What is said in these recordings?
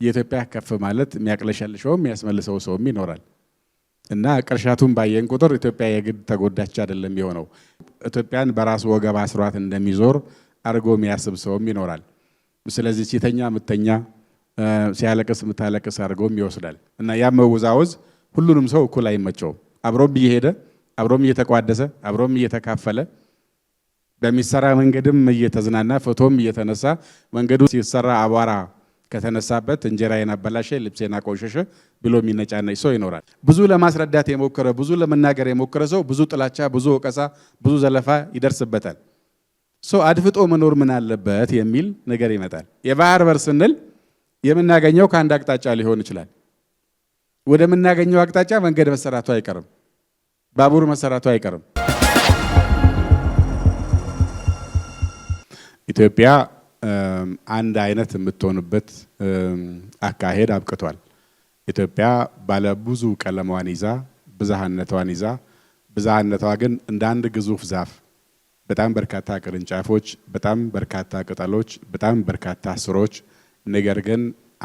የኢትዮጵያ ከፍ ማለት የሚያቅለሸልሸው የሚያስመልሰው ሰው ይኖራል እና ቅርሻቱን ባየን ቁጥር ኢትዮጵያ የግድ ተጎዳች አይደለም የሚሆነው ኢትዮጵያን በራሱ ወገብ አስሯት እንደሚዞር አርጎ የሚያስብ ሰው ይኖራል ስለዚህ ሲተኛ ምተኛ ሲያለቅስ ምታለቅስ አርጎም ይወስዳል እና ያ መውዛውዝ ሁሉንም ሰው እኩል አይመቸው አብሮም እየሄደ አብሮም እየተቋደሰ አብሮም እየተካፈለ በሚሰራ መንገድም እየተዝናና ፎቶም እየተነሳ መንገዱ ሲሰራ አቧራ ከተነሳበት እንጀራዬን አበላሸ ልብሴን አቆሸሸ ብሎ የሚነጫነጭ ሰው ይኖራል ብዙ ለማስረዳት የሞከረ ብዙ ለመናገር የሞከረ ሰው ብዙ ጥላቻ ብዙ ወቀሳ ብዙ ዘለፋ ይደርስበታል ሰው አድፍጦ መኖር ምን አለበት የሚል ነገር ይመጣል የባህር በር ስንል የምናገኘው ከአንድ አቅጣጫ ሊሆን ይችላል ወደ ምናገኘው አቅጣጫ መንገድ መሰራቱ አይቀርም ባቡር መሰራቱ አይቀርም ኢትዮጵያ አንድ አይነት የምትሆንበት አካሄድ አብቅቷል ኢትዮጵያ ባለ ብዙ ቀለሟን ይዛ ብዛህነቷን ይዛ ብዛህነቷ ግን እንደ አንድ ግዙፍ ዛፍ በጣም በርካታ ቅርንጫፎች በጣም በርካታ ቅጠሎች በጣም በርካታ ስሮች ነገር ግን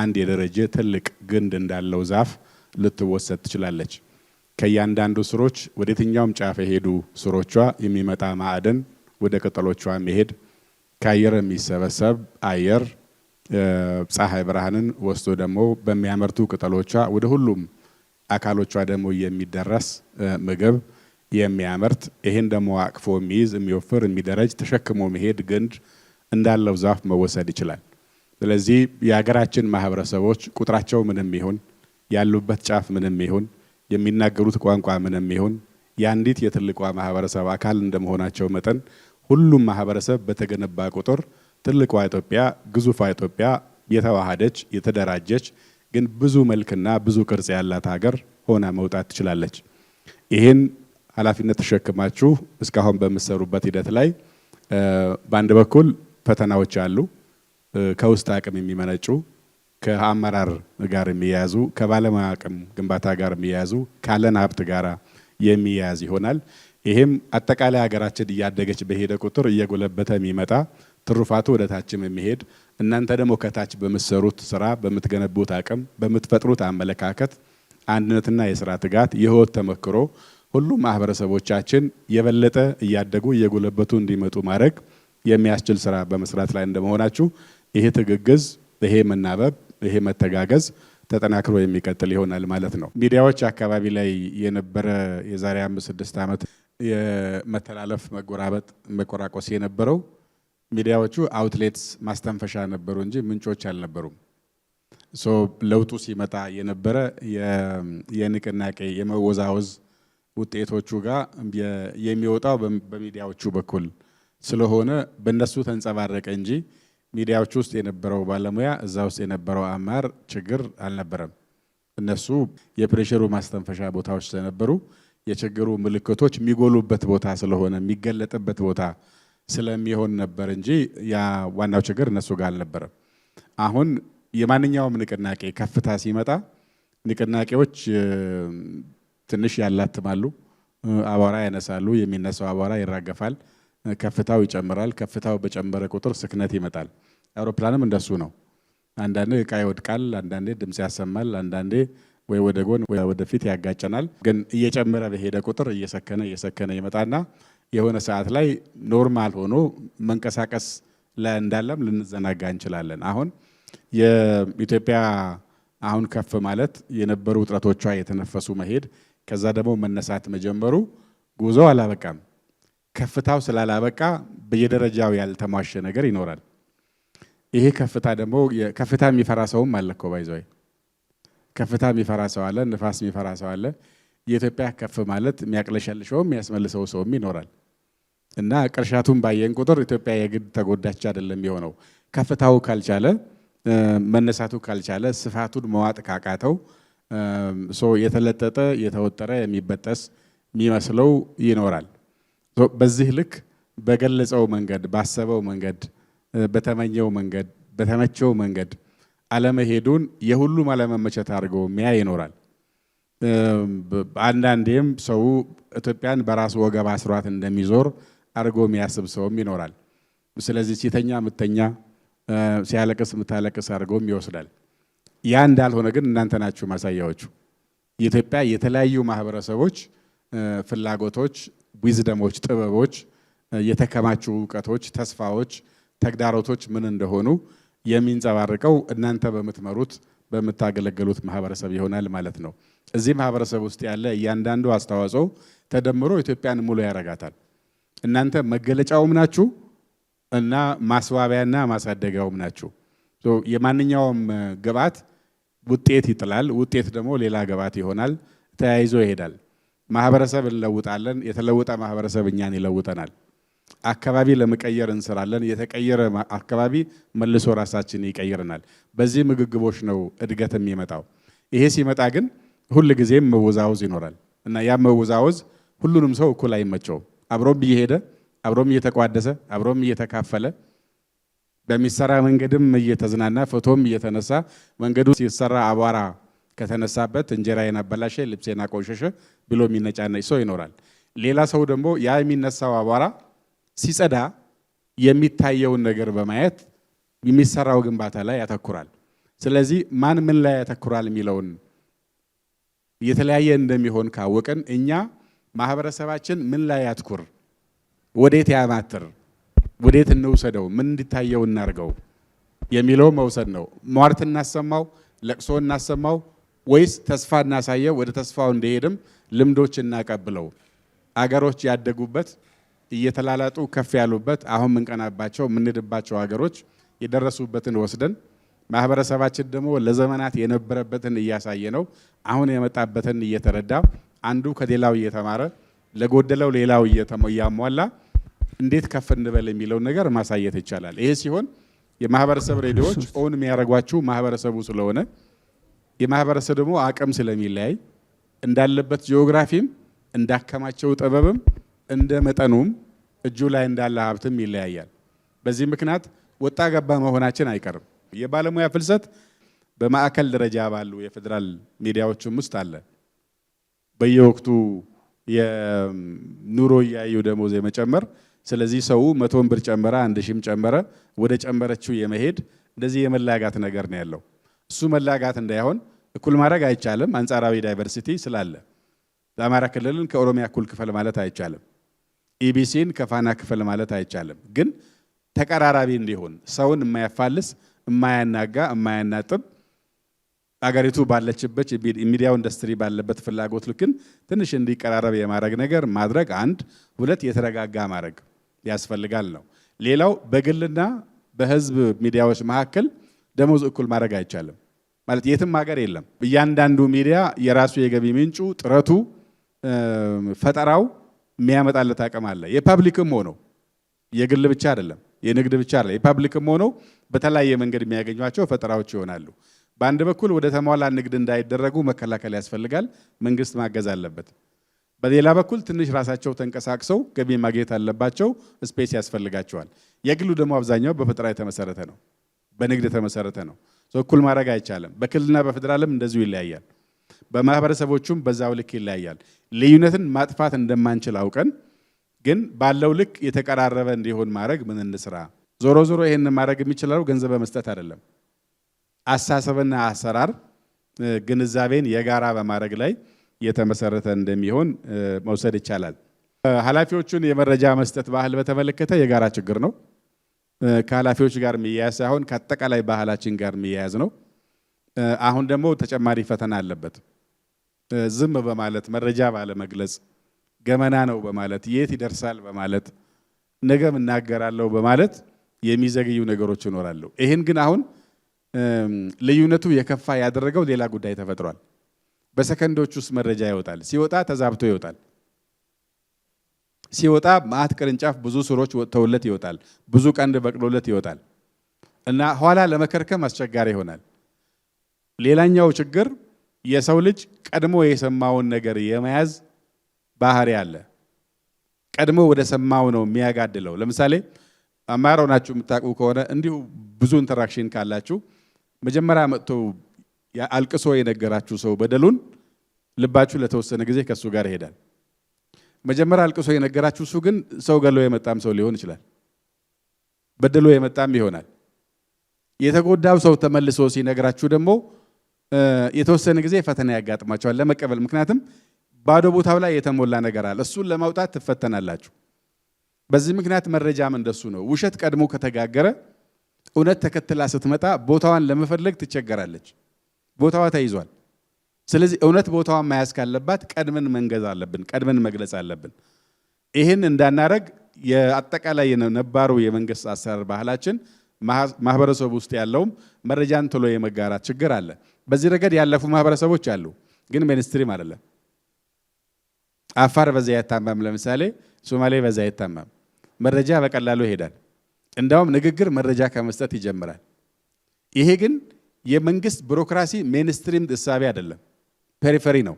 አንድ የደረጀ ትልቅ ግንድ እንዳለው ዛፍ ልትወሰድ ትችላለች ከያንዳንዱ ስሮች ወደየትኛውም ጫፍ የሄዱ ስሮቿ የሚመጣ ማዕድን ወደ ቅጠሎቿ መሄድ ከአየር የሚሰበሰብ አየር ፀሐይ ብርሃንን ወስዶ ደግሞ በሚያመርቱ ቅጠሎቿ ወደ ሁሉም አካሎቿ ደግሞ የሚደረስ ምግብ የሚያመርት ይሄን ደግሞ አቅፎ የሚይዝ የሚወፍር የሚደረጅ ተሸክሞ መሄድ ግንድ እንዳለው ዛፍ መወሰድ ይችላል ስለዚህ የሀገራችን ማህበረሰቦች ቁጥራቸው ምንም ይሁን ያሉበት ጫፍ ምንም ይሁን የሚናገሩት ቋንቋ ምንም ይሁን ያንዲት የትልቋ ማህበረሰብ አካል እንደመሆናቸው መጠን ሁሉም ማህበረሰብ በተገነባ ቁጥር ትልቋ ኢትዮጵያ ግዙፏ ኢትዮጵያ የተዋሃደች የተደራጀች ግን ብዙ መልክና ብዙ ቅርጽ ያላት ሀገር ሆና መውጣት ትችላለች ይሄን ኃላፊነት ተሸክማችሁ እስካሁን በመሰሩበት ሂደት ላይ በአንድ በኩል ፈተናዎች አሉ ከውስጥ አቅም የሚመነጩ ከአመራር ጋር የሚያዙ ከባለሙያ አቅም ግንባታ ጋር የሚያዙ ካለን ሀብት ጋር የሚያዝ ይሆናል ይሄም አጠቃላይ ሀገራችን እያደገች በሄደ ቁጥር እየጎለበተ የሚመጣ ትሩፋቱ ወደታችም የሚሄድ እናንተ ደግሞ ከታች በመሰሩት ስራ በመትገነቡት አቅም በመትፈጥሩት አመለካከት አንድነትና የሥራ ትጋት የህይወት ተመክሮ ሁሉም ማህበረሰቦቻችን የበለጠ እያደጉ እየጎለበቱ እንዲመጡ ማድረግ የሚያስችል ስራ በመስራት ላይ እንደመሆናችሁ ይሄ ትግግዝ ይሄ መናበብ ይሄ መተጋገዝ ተጠናክሮ የሚቀጥል ይሆናል ማለት ነው ሚዲያዎች አካባቢ ላይ የነበረ የዛሬ 5-6 አመት የመተላለፍ መጎራበጥ መቆራቆስ የነበረው ሚዲያዎቹ አውትሌትስ ማስተንፈሻ ነበሩ እንጂ ምንጮች አልነበሩም ለውጡ ሲመጣ የነበረ የንቅናቄ የመወዛወዝ ውጤቶቹ ጋር የሚወጣው በሚዲያዎቹ በኩል ስለሆነ በእነሱ ተንጸባረቀ እንጂ ሚዲያዎች ውስጥ የነበረው ባለሙያ እዛ ውስጥ የነበረው አማር ችግር አልነበረም እነሱ የፕሬሸሩ ማስተንፈሻ ቦታዎች ስለነበሩ የችግሩ ምልክቶች የሚጎሉበት ቦታ ስለሆነ የሚገለጥበት ቦታ ስለሚሆን ነበር እንጂ ያ ዋናው ችግር እነሱ ጋር አልነበረም አሁን የማንኛውም ንቅናቄ ከፍታ ሲመጣ ንቅናቄዎች ትንሽ ያላትማሉ አቧራ ያነሳሉ የሚነሳው አቧራ ይራገፋል ከፍታው ይጨምራል ከፍታው በጨመረ ቁጥር ስክነት ይመጣል አውሮፕላንም እንደሱ ነው አንዳንዴ እቃ ይወድቃል አንዳንዴ ድምጽ ያሰማል አንዳንዴ ወይ ወደ ጎን ወይ ወደ ፊት ያጋጨናል ግን እየጨመረ በሄደ ቁጥር እየሰከነ ይመጣና የሆነ ሰዓት ላይ ኖርማል ሆኖ መንቀሳቀስ ላይ እንዳለም ልንዘናጋ እንችላለን አሁን የኢትዮጵያ አሁን ከፍ ማለት የነበሩ ውጥረቶቿ የተነፈሱ መሄድ ከዛ ደግሞ መነሳት መጀመሩ ጉዞ አላበቃም ከፍታው ስላላበቃ በየደረጃው ያልተሟሸ ነገር ይኖራል ይሄ ከፍታ ደግሞ ከፍታ የሚፈራ ሰውም አለኮ ባይዘይ ከፍታ የሚፈራ ሰው አለ ንፋስ የሚፈራ ሰው አለ የኢትዮጵያ ከፍ ማለት የሚያቅለሸልሸው የሚያስመልሰው ሰውም ይኖራል እና ቅርሻቱን ባየን ቁጥር ኢትዮጵያ የግድ ተጎዳች አይደለም የሚሆነው ከፍታው ካልቻለ መነሳቱ ካልቻለ ስፋቱን መዋጥ ካቃተው የተለጠጠ የተወጠረ የሚበጠስ የሚመስለው ይኖራል በዚህ ልክ በገለጸው መንገድ ባሰበው መንገድ በተመኘው መንገድ በተመቸው መንገድ አለመሄዱን የሁሉም አለመመቸት አድርጎ ሚያይ ይኖራል አንዳንዴም ሰው ኢትዮጵያን በራሱ ወገብ አስሯት እንደሚዞር አድርጎ የሚያስብ ሰውም ይኖራል ስለዚህ ሲተኛ ምተኛ ሲያለቅስ ምታለቅስ አድርጎም ይወስዳል ያ እንዳልሆነ ግን እናንተ ናችሁ ማሳያዎቹ። የኢትዮጵያ የተለያዩ ማህበረሰቦች ፍላጎቶች፣ ዊዝደሞች፣ ጥበቦች፣ የተከማቹ ዕውቀቶች፣ ተስፋዎች፣ ተግዳሮቶች ምን እንደሆኑ የሚንጸባረቀው እናንተ በምትመሩት በምታገለግሉት ማህበረሰብ ይሆናል ማለት ነው። እዚህ ማህበረሰብ ውስጥ ያለ እያንዳንዱ አስተዋጽኦ ተደምሮ ኢትዮጵያን ሙሉ ያረጋታል። እናንተ መገለጫውም ናችሁ እና ማስዋቢያና ማሳደጊያውም ናችሁ። የማንኛውም ግብዓት ውጤት ይጥላል። ውጤት ደግሞ ሌላ ግብዓት ይሆናል፣ ተያይዞ ይሄዳል። ማህበረሰብ እንለውጣለን፣ የተለወጠ ማህበረሰብ እኛን ይለውጠናል። አካባቢ ለመቀየር እንሰራለን፣ የተቀየረ አካባቢ መልሶ ራሳችን ይቀይረናል። በዚህ ምግግቦች ነው እድገት የሚመጣው። ይሄ ሲመጣ ግን ሁል ጊዜም መወዛወዝ ይኖራል እና ያ መወዛወዝ ሁሉንም ሰው እኩል አይመቸውም። አብሮም እየሄደ አብሮም እየተቋደሰ አብሮም እየተካፈለ በሚሰራ መንገድም እየተዝናና ፎቶም እየተነሳ መንገዱ ሲሰራ አቧራ ከተነሳበት እንጀራዬን አበላሸ ልብሴን አቆሸሸ ብሎ የሚነጫነጭ ሰው ይኖራል። ሌላ ሰው ደግሞ ያ የሚነሳው አቧራ ሲጸዳ የሚታየውን ነገር በማየት የሚሰራው ግንባታ ላይ ያተኩራል። ስለዚህ ማን ምን ላይ ያተኩራል የሚለውን የተለያየ እንደሚሆን ካወቀን እኛ ማህበረሰባችን ምን ላይ ያትኩር፣ ወዴት ያማትር፣ ወዴት እንውሰደው፣ ምን እንዲታየው እናርገው የሚለው መውሰድ ነው። ሟርት እናሰማው፣ ለቅሶ እናሰማው ወይስ ተስፋ እናሳየው፣ ወደ ተስፋው እንደሄድም ልምዶች እናቀብለው። አገሮች ያደጉበት እየተላላጡ ከፍ ያሉበት አሁን ምንቀናባቸው ምንድባቸው አገሮች የደረሱበትን ወስደን ማህበረሰባችን ደግሞ ለዘመናት የነበረበትን እያሳየ ነው። አሁን የመጣበትን እየተረዳ አንዱ ከሌላው እየተማረ ለጎደለው ሌላው እያሟላ እንዴት ከፍ እንበል የሚለው ነገር ማሳየት ይቻላል። ይሄ ሲሆን የማህበረሰብ ሬዲዮዎች ኦን የሚያደርጓችሁ ማህበረሰቡ ስለሆነ የማህበረሰብ ደግሞ አቅም ስለሚለያይ እንዳለበት ጂኦግራፊም እንዳከማቸው ጥበብም እንደ መጠኑም እጁ ላይ እንዳለ ሀብትም ይለያያል። በዚህ ምክንያት ወጣ ገባ መሆናችን አይቀርም። የባለሙያ ፍልሰት በማዕከል ደረጃ ባሉ የፌደራል ሚዲያዎችም ውስጥ አለ። በየወቅቱ የኑሮ እያዩ ደሞዝ የመጨመር ስለዚህ ሰው 100 ብር ጨመረ 1000 ጨመረ ወደ ጨመረችው የመሄድ እንደዚህ የመላጋት ነገር ነው ያለው። እሱ መላጋት እንዳይሆን እኩል ማድረግ አይቻልም። አንጻራዊ ዳይቨርሲቲ ስላለ ለአማራ ክልልን ከኦሮሚያ እኩል ክፈል ማለት አይቻልም። ኢቢሲን ከፋና ክፈል ማለት አይቻልም። ግን ተቀራራቢ እንዲሆን ሰውን የማያፋልስ የማያናጋ የማያናጥብ አገሪቱ ባለችበት ሚዲያው ኢንዱስትሪ ባለበት ፍላጎት ልክን ትንሽ እንዲቀራረብ የማድረግ ነገር ማድረግ አንድ፣ ሁለት የተረጋጋ ማድረግ ያስፈልጋል ነው። ሌላው በግልና በህዝብ ሚዲያዎች መካከል ደሞዝ እኩል ማድረግ አይቻልም ማለት የትም ሀገር የለም። እያንዳንዱ ሚዲያ የራሱ የገቢ ምንጩ ጥረቱ ፈጠራው የሚያመጣለት አቅም አለ። የፐብሊክም ሆኖ የግል ብቻ አይደለም፣ የንግድ ብቻ አይደለም። የፐብሊክም ሆኖ በተለያየ መንገድ የሚያገኟቸው ፈጠራዎች ይሆናሉ። በአንድ በኩል ወደ ተሟላ ንግድ እንዳይደረጉ መከላከል ያስፈልጋል፣ መንግስት ማገዝ አለበት። በሌላ በኩል ትንሽ ራሳቸው ተንቀሳቅሰው ገቢ ማግኘት አለባቸው፣ ስፔስ ያስፈልጋቸዋል። የግሉ ደግሞ አብዛኛው በፈጠራ የተመሰረተ ነው፣ በንግድ የተመሰረተ ነው። እኩል ማድረግ አይቻልም። በክልልና በፌደራልም እንደዚሁ ይለያያል። በማህበረሰቦቹም በዛው ልክ ይለያያል። ልዩነትን ማጥፋት እንደማንችል አውቀን ግን ባለው ልክ የተቀራረበ እንዲሆን ማድረግ ምን እንስራ? ዞሮ ዞሮ ይሄን ማድረግ የሚችለው ገንዘብ በመስጠት አይደለም። አሳሰብና አሰራር ግንዛቤን የጋራ በማድረግ ላይ የተመሰረተ እንደሚሆን መውሰድ ይቻላል። ኃላፊዎቹን የመረጃ መስጠት ባህል በተመለከተ የጋራ ችግር ነው። ከኃላፊዎች ጋር የሚያያዝ ሳይሆን ከአጠቃላይ ባህላችን ጋር የሚያያዝ ነው። አሁን ደግሞ ተጨማሪ ፈተና አለበት። ዝም በማለት መረጃ ባለመግለጽ ገመና ነው በማለት የት ይደርሳል በማለት ነገም እናገራለሁ በማለት የሚዘግዩ ነገሮች ይኖራሉ። ይህን ግን አሁን ልዩነቱ የከፋ ያደረገው ሌላ ጉዳይ ተፈጥሯል። በሰከንዶች ውስጥ መረጃ ይወጣል። ሲወጣ ተዛብቶ ይወጣል። ሲወጣ ማት ቅርንጫፍ ብዙ ስሮች ወጥተውለት ይወጣል። ብዙ ቀንድ በቅሎለት ይወጣል እና ኋላ ለመከርከም አስቸጋሪ ይሆናል። ሌላኛው ችግር የሰው ልጅ ቀድሞ የሰማውን ነገር የመያዝ ባህሪ አለ። ቀድሞ ወደ ሰማው ነው የሚያጋድለው። ለምሳሌ አማራው ናችሁ የምታውቁ ከሆነ እንዲሁ ብዙ ኢንተራክሽን ካላችሁ መጀመሪያ መጥቶ አልቅሶ የነገራችሁ ሰው በደሉን ልባችሁ ለተወሰነ ጊዜ ከሱ ጋር ይሄዳል። መጀመሪያ አልቅሶ የነገራችሁ እሱ ግን ሰው ገሎ የመጣም ሰው ሊሆን ይችላል። በደሎ የመጣም ይሆናል። የተጎዳው ሰው ተመልሶ ሲነግራችሁ ደግሞ የተወሰነ ጊዜ ፈተና ያጋጥማቸዋል ለመቀበል። ምክንያቱም ባዶ ቦታው ላይ የተሞላ ነገር አለ። እሱን ለማውጣት ትፈተናላችሁ። በዚህ ምክንያት መረጃም እንደሱ ነው። ውሸት ቀድሞ ከተጋገረ እውነት ተከትላ ስትመጣ ቦታዋን ለመፈለግ ትቸገራለች። ቦታዋ ተይዟል። ስለዚህ እውነት ቦታዋን መያዝ ካለባት ቀድመን መንገዝ አለብን፣ ቀድመን መግለጽ አለብን። ይህን እንዳናረግ የአጠቃላይ ነባሩ የመንግስት አሰራር ባህላችን ማህበረሰቡ ውስጥ ያለውም መረጃን ቶሎ የመጋራት ችግር አለ። በዚህ ረገድ ያለፉ ማህበረሰቦች አሉ፣ ግን ሜንስትሪም አይደለም። አፋር በዛ ያታማም፣ ለምሳሌ ሶማሌ በዛ ያታማም፣ መረጃ በቀላሉ ይሄዳል። እንዳውም ንግግር መረጃ ከመስጠት ይጀምራል። ይሄ ግን የመንግስት ቢሮክራሲ ሜንስትሪም እሳቤ አይደለም፣ ፔሪፈሪ ነው።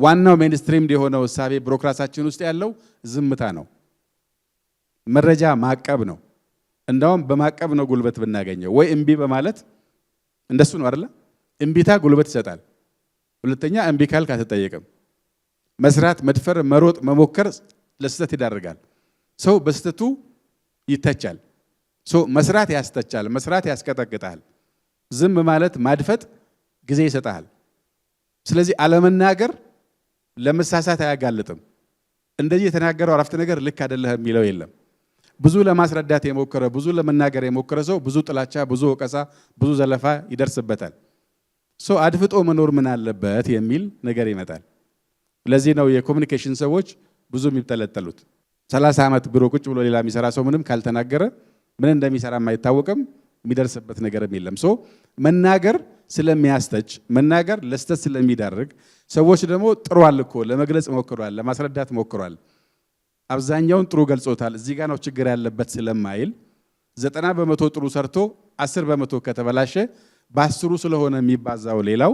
ዋናው ሜንስትሪም የሆነው እሳቤ ቢሮክራሲያችን ውስጥ ያለው ዝምታ ነው፣ መረጃ ማቀብ ነው። እንዳውም በማቀብ ነው ጉልበት ብናገኘው፣ ወይ እምቢ በማለት እንደሱ ነው አይደለ? እምቢታ ጉልበት ይሰጣል። ሁለተኛ እምቢ ካልክ አትጠየቅም። መስራት፣ መድፈር፣ መሮጥ፣ መሞከር ለስህተት ይዳርጋል። ሰው በስህተቱ ይተቻል። መስራት ያስተቻል፣ መስራት ያስቀጠቅጣል። ዝም ማለት ማድፈጥ ጊዜ ይሰጣል። ስለዚህ አለመናገር ለመሳሳት አያጋልጥም። እንደዚህ የተናገረው አረፍተ ነገር ልክ አይደለም የሚለው የለም። ብዙ ለማስረዳት የሞከረ ብዙ ለመናገር የሞከረ ሰው ብዙ ጥላቻ፣ ብዙ ወቀሳ፣ ብዙ ዘለፋ ይደርስበታል። አድፍጦ መኖር ምን አለበት የሚል ነገር ይመጣል። ለዚህ ነው የኮሙኒኬሽን ሰዎች ብዙ የሚጠለጠሉት። 30 ዓመት ቢሮ ቁጭ ብሎ ሌላ የሚሰራ ሰው ምንም ካልተናገረ ምን እንደሚሰራ የማይታወቅም፣ የሚደርስበት ነገርም የለም። መናገር ስለሚያስተች፣ መናገር ለስተት ስለሚዳርግ፣ ሰዎች ደግሞ ጥሯል እኮ ለመግለጽ ሞክሯል፣ ለማስረዳት ሞክሯል፣ አብዛኛውን ጥሩ ገልጾታል፣ እዚህ ጋር ነው ችግር ያለበት ስለማይል 90% ጥሩ ሰርቶ 10% ከተበላሸ በ10 ስለሆነ የሚባዛው ሌላው።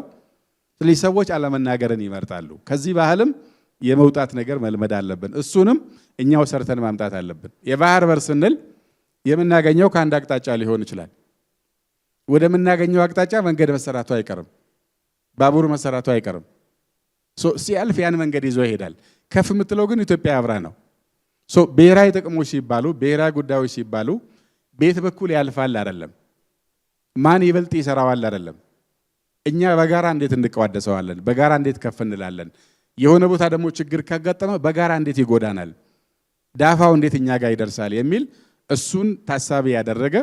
ስለዚህ ሰዎች አለመናገርን ይመርጣሉ። ከዚህ ባህልም የመውጣት ነገር መልመድ አለብን። እሱንም እኛው ሰርተን ማምጣት አለብን። የባህር በር ስንል የምናገኘው ከአንድ አቅጣጫ ሊሆን ይችላል። ወደምናገኘው አቅጣጫ መንገድ መሰራቱ አይቀርም፣ ባቡር መሰራቱ አይቀርም። ሲያልፍ ያን መንገድ ይዞ ይሄዳል። ከፍ የምትለው ግን ኢትዮጵያ አብራ ነው። ብሔራዊ ጥቅሞች ሲባሉ፣ ብሔራዊ ጉዳዮች ሲባሉ ቤት በኩል ያልፋል አይደለም፣ ማን ይበልጥ ይሰራዋል አይደለም። እኛ በጋራ እንዴት እንቀዋደሰዋለን፣ በጋራ እንዴት ከፍ እንላለን፣ የሆነ ቦታ ደግሞ ችግር ካጋጠመ በጋራ እንዴት ይጎዳናል፣ ዳፋው እንዴት እኛ ጋር ይደርሳል የሚል እሱን ታሳቢ ያደረገ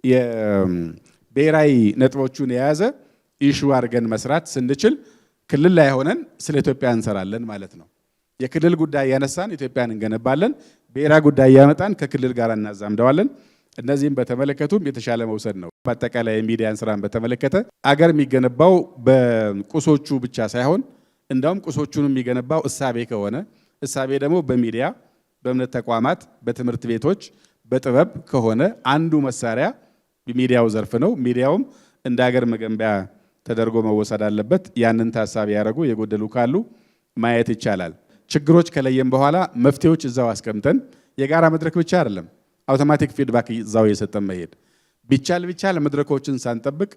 የብሔራዊ ነጥቦቹን የያዘ ኢሹ አድርገን መስራት ስንችል ክልል ላይ ሆነን ስለ ኢትዮጵያ እንሰራለን ማለት ነው። የክልል ጉዳይ ያነሳን ኢትዮጵያን እንገነባለን፣ ብሔራዊ ጉዳይ ያመጣን ከክልል ጋር እናዛምደዋለን። እነዚህም በተመለከቱም የተሻለ መውሰድ ነው። በአጠቃላይ የሚዲያን ስራን በተመለከተ አገር የሚገነባው በቁሶቹ ብቻ ሳይሆን እንዳውም ቁሶቹን የሚገነባው እሳቤ ከሆነ እሳቤ ደግሞ በሚዲያ፣ በእምነት ተቋማት፣ በትምህርት ቤቶች፣ በጥበብ ከሆነ አንዱ መሳሪያ የሚዲያው ዘርፍ ነው። ሚዲያውም እንደ ሀገር መገንቢያ ተደርጎ መወሰድ አለበት። ያንን ታሳቢ ያደረጉ የጎደሉ ካሉ ማየት ይቻላል። ችግሮች ከለየም በኋላ መፍትሄዎች እዛው አስቀምጠን የጋራ መድረክ ብቻ አይደለም አውቶማቲክ ፊድባክ እዛው የሰጠን መሄድ ቢቻል መድረኮችን ሳንጠብቅ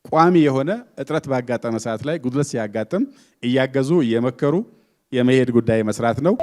ቋሚ የሆነ እጥረት ባጋጠመ ሰዓት ላይ ጉድለት ሲያጋጥም እያገዙ እየመከሩ የመሄድ ጉዳይ መስራት ነው።